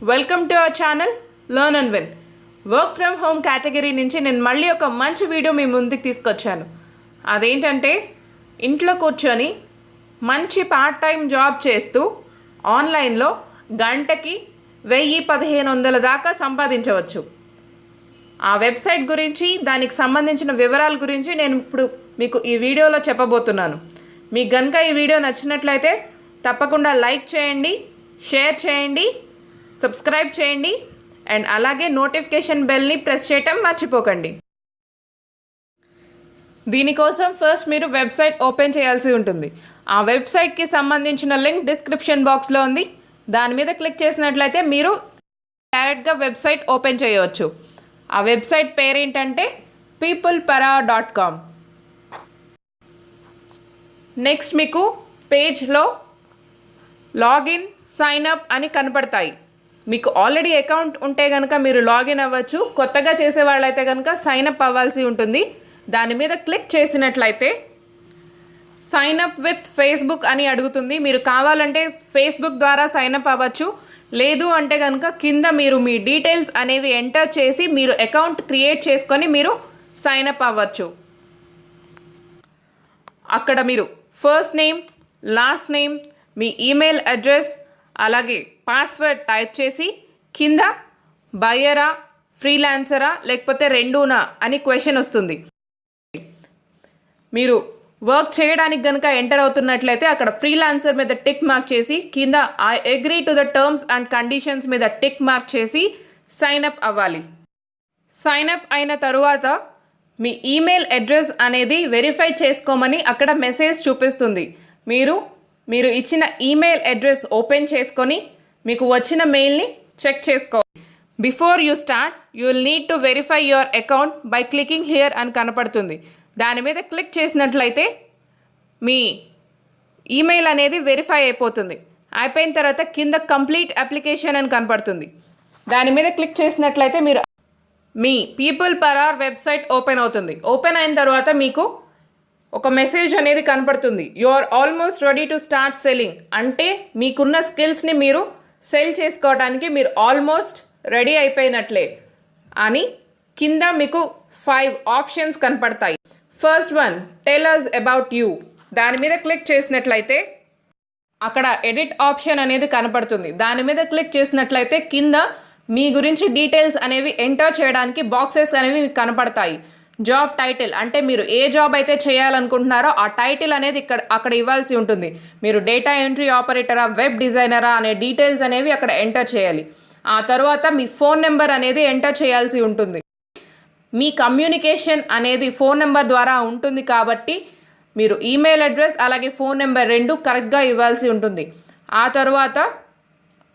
Welcome to our channel learn and win. Work from home category నుంచి నేను మళ్ళీ ఒక మంచి వీడియో మీ ముందుకు తీసుకొచ్చాను. అదేంటంటే ఇంట్లో కూర్చొని మంచి పార్ట్ టైం జాబ్ చేస్తూ ఆన్లైన్లో గంటకి 1000-1500 దాకా సంపాదించవచ్చు. ఆ వెబ్సైట్ గురించి దానికి సంబంధించిన వివరాల గురించి నేను ఇప్పుడు మీకు ఈ వీడియోలో చెప్పబోతున్నాను. మీకు కనుక ఈ వీడియో నచ్చినట్లయితే తప్పకుండా లైక్ చేయండి, షేర్ చేయండి, సబ్స్క్రైబ్ చేయండి అండ్ అలాగే నోటిఫికేషన్ బెల్ని ప్రెస్ చేయటం మర్చిపోకండి. దీనికోసం ఫస్ట్ మీరు వెబ్సైట్ ఓపెన్ చేయాల్సి ఉంటుంది. ఆ వెబ్సైట్కి సంబంధించిన లింక్ డిస్క్రిప్షన్ బాక్స్లో ఉంది. దాని మీద క్లిక్ చేసినట్లయితే మీరు డైరెక్ట్గా వెబ్సైట్ ఓపెన్ చేయవచ్చు. ఆ వెబ్సైట్ పేరేంటంటే peoplepara.com. నెక్స్ట్ మీకు పేజ్లో లాగిన్, సైన్ అప్ అని కనపడతాయి. మీకు ఆల్రెడీ అకౌంట్ ఉంటే కనుక మీరు లాగిన్ అవ్వచ్చు. కొత్తగా చేసే వాళ్ళైతే కనుక సైన్ అప్ అవ్వాల్సి ఉంటుంది. దాని మీద క్లిక్ చేసినట్లయితే సైన్ అప్ విత్ ఫేస్బుక్ అని అడుగుతుంది. మీరు కావాలంటే ఫేస్బుక్ ద్వారా సైన్ అప్ అవ్వచ్చు. లేదు అంటే కనుక కింద మీరు మీ డీటెయిల్స్ అనేవి ఎంటర్ చేసి మీరు అకౌంట్ క్రియేట్ చేసుకొని మీరు సైన్ అప్ అవ్వచ్చు. అక్కడ మీరు ఫస్ట్ నేమ్, లాస్ట్ నేమ్, మీ ఈమెయిల్ అడ్రస్ అలాగే పాస్వర్డ్ టైప్ చేసి కింద బయ్యరా, ఫ్రీలాన్సరా లేకపోతే రెండూనా అని క్వశ్చన్ వస్తుంది. మీరు వర్క్ చేయడానికి కనుక ఎంటర్ అవుతున్నట్లయితే అక్కడ ఫ్రీలాన్సర్ మీద టిక్ మార్క్ చేసి కింద I agree to the terms and conditions మీద టిక్ మార్క్ చేసి సైన్ అప్ అవ్వాలి. సైన్ అప్ అయిన తరువాత మీ ఈమెయిల్ అడ్రస్ అనేది వెరిఫై చేసుకోమని అక్కడ మెసేజ్ చూపిస్తుంది. మీరు ఇచ్చిన ఈమెయిల్ అడ్రస్ ఓపెన్ చేసుకొని మీకు వచ్చిన మెయిల్ని చెక్ చేసుకోవాలి. Before you start you will need to verify your account by clicking here అని కనపడుతుంది. దాని మీద క్లిక్ చేసినట్లయితే మీ ఈమెయిల్ అనేది వెరిఫై అయిపోతుంది. అయిపోయిన తర్వాత కింద కంప్లీట్ అప్లికేషన్ అని కనపడుతుంది. దాని మీద క్లిక్ చేసినట్లయితే మీరు మీ పీపుల్ పరార్ వెబ్సైట్ ఓపెన్ అవుతుంది. ఓపెన్ అయిన తర్వాత మీకు ఒక మెసేజ్ అనేది కనపడుతుంది. You are almost ready to start selling. అంటే మీకున్న స్కిల్స్ని మీరు సెల్ చేసుకోవడానికి మీరు ఆల్మోస్ట్ రెడీ అయిపోయినట్లే అని కింద మీకు 5 ఆప్షన్స్ కనపడతాయి. First one, tell us about you. దాని మీద క్లిక్ చేసినట్లయితే అక్కడ ఎడిట్ ఆప్షన్ అనేది కనపడుతుంది. దాని మీద క్లిక్ చేసినట్లయితే కింద మీ గురించి డీటెయిల్స్ అనేవి ఎంటర్ చేయడానికి బాక్సెస్ అనేవి మీకు కనపడతాయి. జాబ్ టైటిల్ అంటే మీరు ఏ జాబ్ అయితే చేయాలనుకుంటున్నారో ఆ టైటిల్ అనేది అక్కడ ఇవ్వాల్సి ఉంటుంది. మీరు డేటా ఎంట్రీ ఆపరేటరా, వెబ్ డిజైనరా అనే డీటెయిల్స్ అనేవి అక్కడ ఎంటర్ చేయాలి. ఆ తర్వాత మీ ఫోన్ నెంబర్ అనేది ఎంటర్ చేయాల్సి ఉంటుంది. మీ కమ్యూనికేషన్ అనేది ఫోన్ నెంబర్ ద్వారా ఉంటుంది కాబట్టి మీరు ఈమెయిల్ అడ్రస్ అలాగే ఫోన్ నెంబర్ 2 కరెక్ట్గా ఇవ్వాల్సి ఉంటుంది. ఆ తర్వాత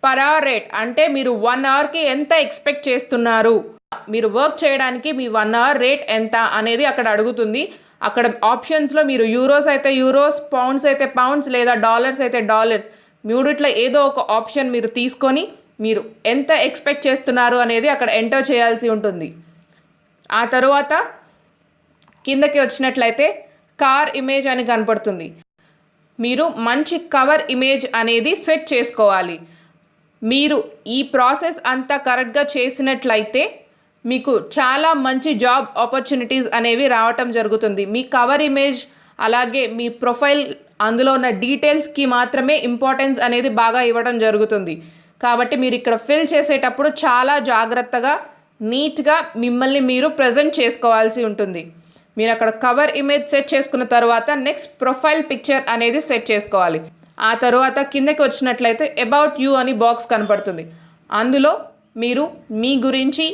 పర్ అవర్ రేట్ అంటే మీరు 1 అవర్కి ఎంత ఎక్స్పెక్ట్ చేస్తున్నారు, మీరు వర్క్ చేయడానికి మీ 1 అవర్ రేట్ ఎంత అనేది అక్కడ అడుగుతుంది. అక్కడ ఆప్షన్స్లో మీరు యూరోస్ అయితే యూరోస్, పౌండ్స్ అయితే పౌండ్స్ లేదా డాలర్స్ అయితే డాలర్స్, మూడిట్లో ఏదో ఒక ఆప్షన్ మీరు తీసుకొని మీరు ఎంత ఎక్స్పెక్ట్ చేస్తున్నారు అనేది అక్కడ ఎంటర్ చేయాల్సి ఉంటుంది. ఆ తరువాత కిందకి వచ్చినట్లయితే కార్ ఇమేజ్ అని కనపడుతుంది. మీరు మంచి కవర్ ఇమేజ్ అనేది సెట్ చేసుకోవాలి. మీరు ఈ ప్రాసెస్ అంతా కరెక్ట్గా చేసినట్లయితే మీకు చాలా మంచి జాబ్ ఆపర్చునిటీస్ అనేవి రావటం జరుగుతుంది. మీ కవర్ ఇమేజ్ అలాగే మీ ప్రొఫైల్ అందులో ఉన్న డీటెయిల్స్కి మాత్రమే ఇంపార్టెన్స్ అనేది బాగా ఇవ్వడం జరుగుతుంది. కాబట్టి మీరు ఇక్కడ ఫిల్ చేసేటప్పుడు చాలా జాగ్రత్తగా నీట్గా మిమ్మల్ని మీరు ప్రజెంట్ చేసుకోవాల్సి ఉంటుంది. మీరు అక్కడ కవర్ ఇమేజ్ సెట్ చేసుకున్న తర్వాత నెక్స్ట్ ప్రొఫైల్ పిక్చర్ అనేది సెట్ చేసుకోవాలి. ఆ తర్వాత కిందకి వచ్చినట్లయితే అబౌట్ యూ అని బాక్స్ కనపడుతుంది. అందులో మీరు మీ గురించి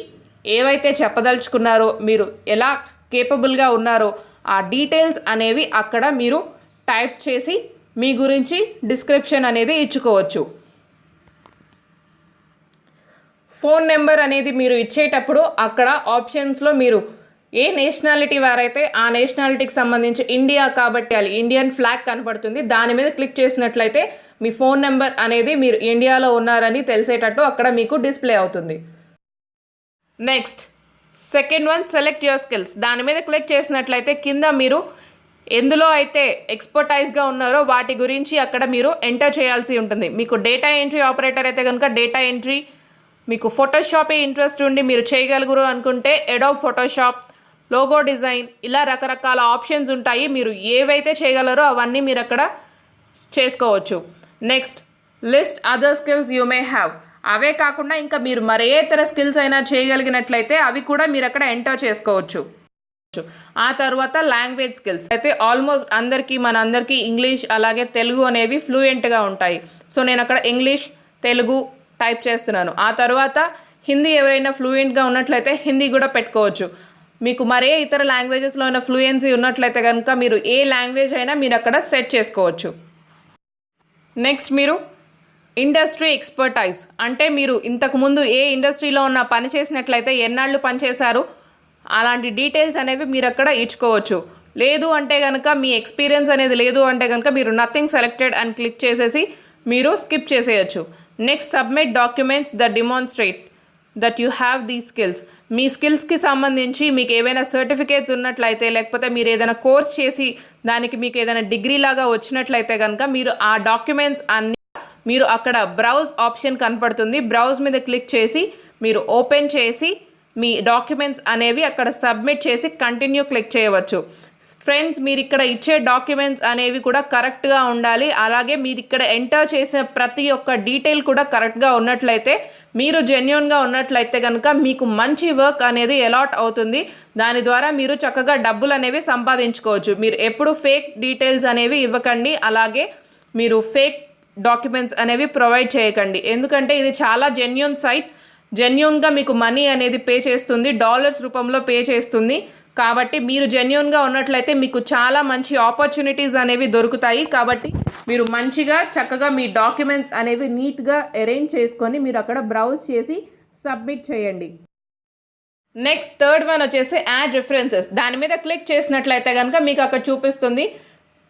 ఏవైతే చెప్పదలుచుకున్నారో, మీరు ఎలా కేపబుల్గా ఉన్నారో ఆ డీటెయిల్స్ అనేవి అక్కడ మీరు టైప్ చేసి మీ గురించి డిస్క్రిప్షన్ అనేది ఇచ్చుకోవచ్చు. ఫోన్ నెంబర్ అనేది మీరు ఇచ్చేటప్పుడు అక్కడ ఆప్షన్స్లో మీరు ఏ నేషనాలిటీ వారైతే ఆ నేషనాలిటీకి సంబంధించి ఇండియా కాబట్టి ఇండియన్ ఫ్లాగ్ కనపడుతుంది. దాని మీద క్లిక్ చేసినట్లయితే మీ ఫోన్ నెంబర్ అనేది మీరు ఇండియాలో ఉన్నారని తెలిసేటట్టు అక్కడ మీకు డిస్ప్లే అవుతుంది. Next second one, select your skills. దాని మీద క్లిక్ చేసినట్లయితే కింద మీరు ఎందులో అయితే ఎక్స్పర్టైజ్గా ఉన్నారో వాటి గురించి అక్కడ మీరు ఎంటర్ చేయాల్సి ఉంటుంది. మీకు డేటా ఎంట్రీ ఆపరేటర్ అయితే కనుక డేటా ఎంట్రీ, మీకు ఫోటోషాపే ఇంట్రెస్ట్ ఉండి మీరు చేయగలుగురు అనుకుంటే అడోబ్ ఫోటోషాప్, లోగో డిజైన్, ఇలా రకరకాల ఆప్షన్స్ ఉంటాయి. మీరు ఏవైతే చేయగలరో అవన్నీ మీరు అక్కడ చేసుకోవచ్చు. Next, list other skills you may have. అవే కాకుండా ఇంకా మీరు మరే ఇతర స్కిల్స్ అయినా చేయగలిగినట్లయితే అవి కూడా మీరు అక్కడ ఎంటర్ చేసుకోవచ్చు. ఆ తర్వాత లాంగ్వేజ్ స్కిల్స్ అయితే ఆల్మోస్ట్ మనందరికీ ఇంగ్లీష్ అలాగే తెలుగు అనేవి ఫ్లూయెంట్గా ఉంటాయి. సో నేను అక్కడ ఇంగ్లీష్, తెలుగు టైప్ చేస్తున్నాను. ఆ తర్వాత హిందీ ఎవరైనా ఫ్లూయెంట్గా ఉన్నట్లయితే హిందీ కూడా పెట్టుకోవచ్చు. మీకు మరే ఇతర లాంగ్వేజెస్లో ఉన్న ఫ్లూయెన్సీ ఉన్నట్లయితే కనుక మీరు ఏ లాంగ్వేజ్ అయినా మీరు అక్కడ సెట్ చేసుకోవచ్చు. నెక్స్ట్, మీరు ఇండస్ట్రీ ఎక్స్పర్టైజ్ అంటే మీరు ఇంతకుముందు ఏ ఇండస్ట్రీలో ఉన్న పని చేసినట్లయితే ఎన్నాళ్ళు పనిచేశారు అలాంటి డీటెయిల్స్ అనేవి మీరు అక్కడ ఇచ్చుకోవచ్చు. లేదు అంటే కనుక మీ ఎక్స్పీరియన్స్ అనేది లేదు అంటే కనుక మీరు నథింగ్ సెలెక్టెడ్ అని క్లిక్ చేసేసి మీరు స్కిప్ చేసేయచ్చు. Next, submit documents the demonstrate that you have these skills. మీ స్కిల్స్కి సంబంధించి మీకు ఏవైనా సర్టిఫికేట్స్ ఉన్నట్లయితే లేకపోతే మీరు ఏదైనా కోర్స్ చేసి దానికి మీకు ఏదైనా డిగ్రీ లాగా వచ్చినట్లయితే కనుక మీరు ఆ డాక్యుమెంట్స్ అన్ని మీరు అక్కడ బ్రౌజ్ ఆప్షన్ కనపడుతుంది, బ్రౌజ్ మీద క్లిక్ చేసి మీరు ఓపెన్ చేసి మీ డాక్యుమెంట్స్ అనేవి అక్కడ సబ్మిట్ చేసి కంటిన్యూ క్లిక్ చేయవచ్చు. ఫ్రెండ్స్, మీరు ఇక్కడ ఇచ్చే డాక్యుమెంట్స్ అనేవి కూడా కరెక్ట్గా ఉండాలి. అలాగే మీరు ఇక్కడ ఎంటర్ చేసిన ప్రతి ఒక్క డీటెయిల్ కూడా కరెక్ట్గా ఉన్నట్లయితే, మీరు జెన్యూన్గా ఉన్నట్లయితే కనుక మీకు మంచి వర్క్ అనేది అలాట్ అవుతుంది. దాని ద్వారా మీరు చక్కగా డబ్బులు అనేవి సంపాదించుకోవచ్చు. మీరు ఎప్పుడు ఫేక్ డీటెయిల్స్ అనేవి ఇవ్వకండి, అలాగే మీరు ఫేక్ డాక్యుమెంట్స్ అనేవి ప్రొవైడ్ చేయకండి. ఎందుకంటే ఇది చాలా జెన్యూన్ సైట్, జెన్యూన్గా మీకు మనీ అనేది పే చేస్తుంది, డాలర్స్ రూపంలో పే చేస్తుంది. కాబట్టి మీరు జెన్యూన్గా ఉన్నట్లయితే మీకు చాలా మంచి ఆపర్చునిటీస్ అనేవి దొరుకుతాయి. కాబట్టి మీరు మంచిగా చక్కగా మీ డాక్యుమెంట్స్ అనేవి నీట్గా అరేంజ్ చేసుకొని మీరు అక్కడ బ్రౌజ్ చేసి సబ్మిట్ చేయండి. నెక్స్ట్, థర్డ్ వన్ వచ్చేసి యాడ్ రిఫరెన్సెస్. దాని మీద క్లిక్ చేసినట్లయితే కనుక మీకు అక్కడ చూపిస్తుంది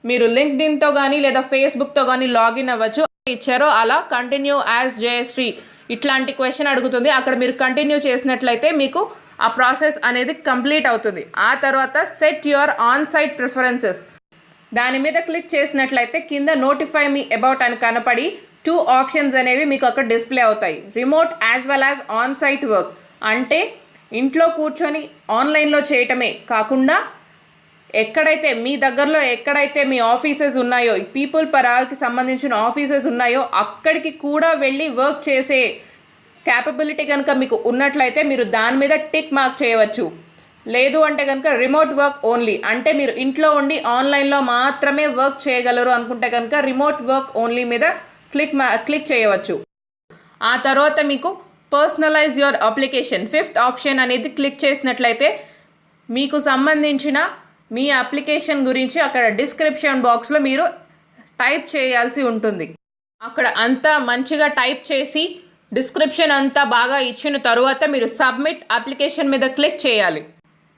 మీరు లింక్డ్ఇన్తో కానీ లేదా ఫేస్బుక్తో కానీ లాగిన్ అవ్వచ్చు. ఇచ్చారో అలా కంటిన్యూ యాజ్ జయశ్రీ ఇట్లాంటి క్వశ్చన్ అడుగుతుంది. అక్కడ మీరు కంటిన్యూ చేసినట్లయితే మీకు ఆ ప్రాసెస్ అనేది కంప్లీట్ అవుతుంది. ఆ తర్వాత set your on site preferences, దాని మీద క్లిక్ చేసినట్లయితే కింద నోటిఫై మీ అబౌట్ అని కనపడి 2 ఆప్షన్స్ అనేవి మీకు అక్కడ డిస్ప్లే అవుతాయి. Remote as well as on site work అంటే ఇంట్లో కూర్చొని ఆన్లైన్లో చేయటమే కాకుండా ఎక్కడైతే మీ దగ్గరలో ఎక్కడైతే మీ ఆఫీసెస్ ఉన్నాయో, పీపుల్ పర్ అవర్కి సంబంధించిన ఆఫీసెస్ ఉన్నాయో అక్కడికి కూడా వెళ్ళి వర్క్ చేసే క్యాపబిలిటీ కనుక మీకు ఉన్నట్లయితే మీరు దాని మీద టిక్ మార్క్ చేయవచ్చు. లేదు అంటే కనుక రిమోట్ వర్క్ ఓన్లీ అంటే మీరు ఇంట్లో ఉండి ఆన్లైన్లో మాత్రమే వర్క్ చేయగలరు అనుకుంటే కనుక రిమోట్ వర్క్ ఓన్లీ మీద క్లిక్ చేయవచ్చు. ఆ తర్వాత మీకు personalise your application 5th option అనేది క్లిక్ చేసినట్లయితే మీకు సంబంధించిన మీ అప్లికేషన్ గురించి అక్కడ డిస్క్రిప్షన్ బాక్స్లో మీరు టైప్ చేయాల్సి ఉంటుంది. అక్కడ అంతా మంచిగా టైప్ చేసి డిస్క్రిప్షన్ అంతా బాగా ఇచ్చిన తరువాత మీరు సబ్మిట్ అప్లికేషన్ మీద క్లిక్ చేయాలి.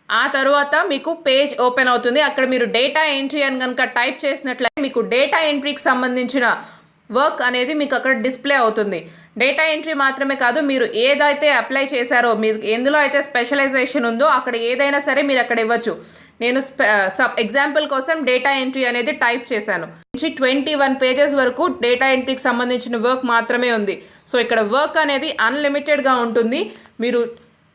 ఆ తర్వాత మీకు పేజ్ ఓపెన్ అవుతుంది. అక్కడ మీరు డేటా ఎంట్రీ అని కనుక టైప్ చేసినట్లయితే మీకు డేటా ఎంట్రీకి సంబంధించిన వర్క్ అనేది మీకు అక్కడ డిస్ప్లే అవుతుంది. డేటా ఎంట్రీ మాత్రమే కాదు, మీరు ఏదైతే అప్లై చేశారో, మీరు ఎందులో అయితే స్పెషలైజేషన్ ఉందో అక్కడ ఏదైనా సరే మీరు అక్కడ ఇవ్వచ్చు. నేను ఎగ్జాంపుల్ కోసం డేటా ఎంట్రీ అనేది టైప్ చేశాను. 21 పేజెస్ వరకు డేటా ఎంట్రీకి సంబంధించిన వర్క్ మాత్రమే ఉంది. సో ఇక్కడ వర్క్ అనేది అన్లిమిటెడ్గా ఉంటుంది. మీరు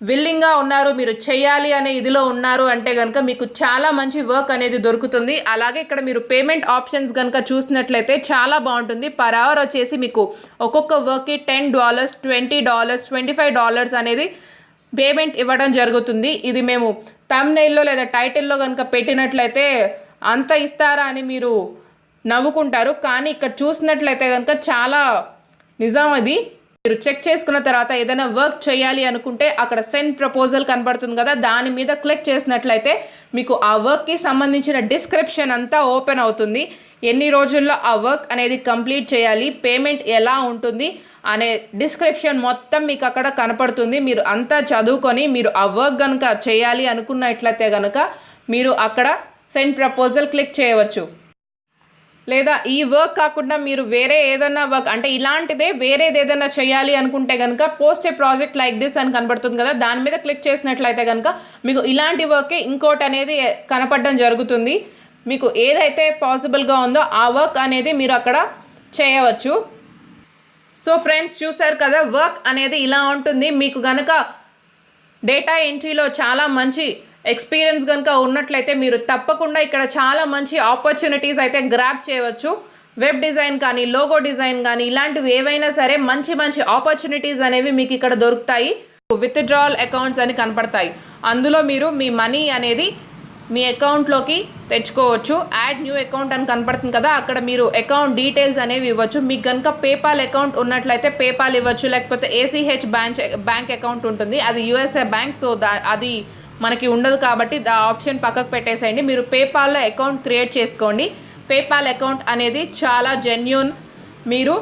విల్లింగ్గా ఉన్నారు, మీరు చేయాలి అనే ఇదిలో ఉన్నారు అంటే కనుక మీకు చాలా మంచి వర్క్ అనేది దొరుకుతుంది. అలాగే ఇక్కడ మీరు పేమెంట్ ఆప్షన్స్ కనుక చూసినట్లయితే చాలా బాగుంటుంది. పర్ అవర్ వచ్చేసి మీకు ఒక్కొక్క వర్క్కి $10, $20, $25 అనేది పేమెంట్ ఇవ్వడం జరుగుతుంది. ఇది మేము థంబ్నెయిల్లో లేదా టైటిల్లో కనుక పెట్టినట్లయితే అంత ఇస్తారా అని మీరు నవ్వుకుంటారు. కానీ ఇక్కడ చూసినట్లయితే కనుక చాలా నిజం. అది మీరు చెక్ చేసుకున్న తర్వాత ఏదైనా వర్క్ చేయాలి అనుకుంటే అక్కడ సెండ్ ప్రపోజల్ కనబడుతుంది కదా, దాని మీద క్లిక్ చేసినట్లయితే మీకు ఆ వర్క్కి సంబంధించిన డిస్క్రిప్షన్ అంతా ఓపెన్ అవుతుంది. ఎన్ని రోజుల్లో ఆ వర్క్ అనేది కంప్లీట్ చేయాలి, పేమెంట్ ఎలా ఉంటుంది అనే డిస్క్రిప్షన్ మొత్తం మీకు అక్కడ కనపడుతుంది. మీరు అంతా చదువుకొని మీరు ఆ వర్క్ కనుక చేయాలి అనుకున్నట్లయితే కనుక మీరు అక్కడ సెండ్ ప్రపోజల్ క్లిక్ చేయవచ్చు. లేదా ఈ వర్క్ కాకుండా మీరు వేరే ఏదైనా వర్క్ అంటే ఇలాంటిదే వేరేది ఏదైనా చేయాలి అనుకుంటే కనుక post A project like this అని కనబడుతుంది కదా, దాని మీద క్లిక్ చేసినట్లయితే కనుక మీకు ఇలాంటి వర్కే ఇంకోటి అనేది కనపడడం జరుగుతుంది. మీకు ఏదైతే పాసిబుల్గా ఉందో ఆ వర్క్ అనేది మీరు అక్కడ చేయవచ్చు. సో ఫ్రెండ్స్ చూసారు కదా, వర్క్ అనేది ఇలా ఉంటుంది. మీకు గనక డేటా ఎంట్రీలో చాలా మంచి ఎక్స్పీరియన్స్ కనుక ఉన్నట్లయితే మీరు తప్పకుండా ఇక్కడ చాలా మంచి ఆపర్చునిటీస్ అయితే గ్రాబ్ చేయవచ్చు. వెబ్ డిజైన్ కానీ, లోగో డిజైన్ కానీ, ఇలాంటివి ఏవైనా సరే మంచి మంచి ఆపర్చునిటీస్ అనేవి మీకు ఇక్కడ దొరుకుతాయి. విత్డ్రావల్ అకౌంట్స్ అని కనపడతాయి. అందులో మీరు మీ మనీ అనేది మీ అకౌంట్లోకి తెచ్చుకోవచ్చు. యాడ్ న్యూ అకౌంట్ అని కనపడుతుంది కదా, అక్కడ మీరు అకౌంట్ డీటెయిల్స్ అనేవి ఇవ్వచ్చు. మీకు కనుక పేపాల్ అకౌంట్ ఉన్నట్లయితే పేపాల్ ఇవ్వచ్చు, లేకపోతే ACH బ్యాంక్ అకౌంట్ ఉంటుంది, అది USA బ్యాంక్. సో అది మనకి ఉండదు కాబట్టి ఆ ఆప్షన్ పక్కకు పెట్టేసేయండి. మీరు పేపాల్లో అకౌంట్ క్రియేట్ చేసుకోండి. పేపాల్ అకౌంట్ అనేది చాలా జెన్యూన్. మీరు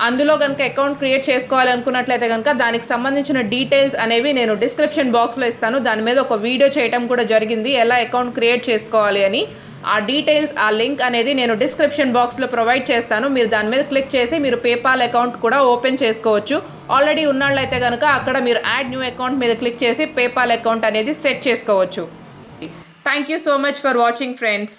అందులో కనుక అకౌంట్ క్రియేట్ చేసుకోవాలనుకున్నట్లయితే కనుక దానికి సంబంధించిన డీటెయిల్స్ అనేవి నేను డిస్క్రిప్షన్ బాక్స్లో ఇస్తాను. దాని మీద ఒక వీడియో చేయడం కూడా జరిగింది, ఎలా అకౌంట్ క్రియేట్ చేసుకోవాలి అని. ఆ డీటెయిల్స్, ఆ లింక్ అనేది నేను డిస్క్రిప్షన్ బాక్స్లో ప్రొవైడ్ చేస్తాను. మీరు దాని మీద క్లిక్ చేసి మీరు పేపాల్ అకౌంట్ కూడా ఓపెన్ చేసుకోవచ్చు. ఆల్రెడీ ఉన్నట్లయితే కనుక అక్కడ మీరు యాడ్ న్యూ అకౌంట్ మీద క్లిక్ చేసి పేపాల్ అకౌంట్ అనేది సెట్ చేసుకోవచ్చు. Thank you so much for watching friends.